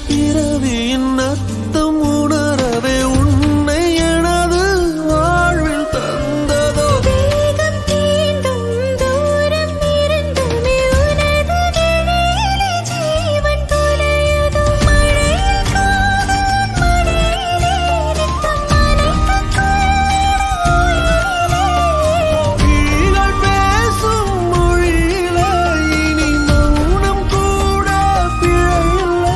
பிறவியின் அர்த்தம் உணரவே உன்னை எனது வாழ்வில் தந்ததோ வேகம் தீண்டும் தூரம் இருந்துமே உனது நிழலிலே ஜீவன் துளையுதோ மழையில் காதல் மடியிலே நித்தம் நனைத்துக் கிளிகள் பேசும் மொழியிலே இனி மௌனம் கூட பிழையில்லை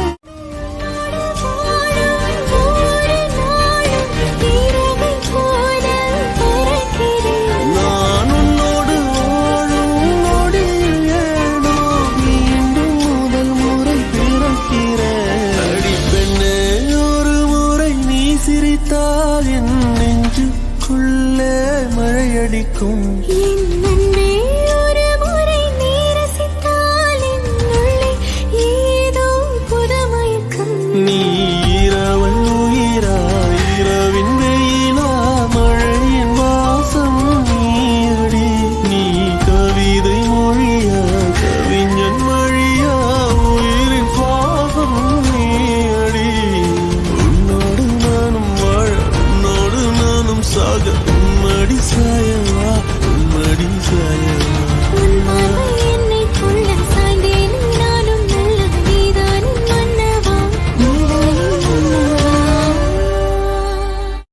நான் உன்னோடு வாழும் நொடியில் ஏனோ மீண்டும் முதல் முறை பிறக்கிறேன் அடி பெண்ணே ஒரு முறை நீ சிரித்தால் என் நெஞ்சுக்குள்ளே மழையடிக்கும்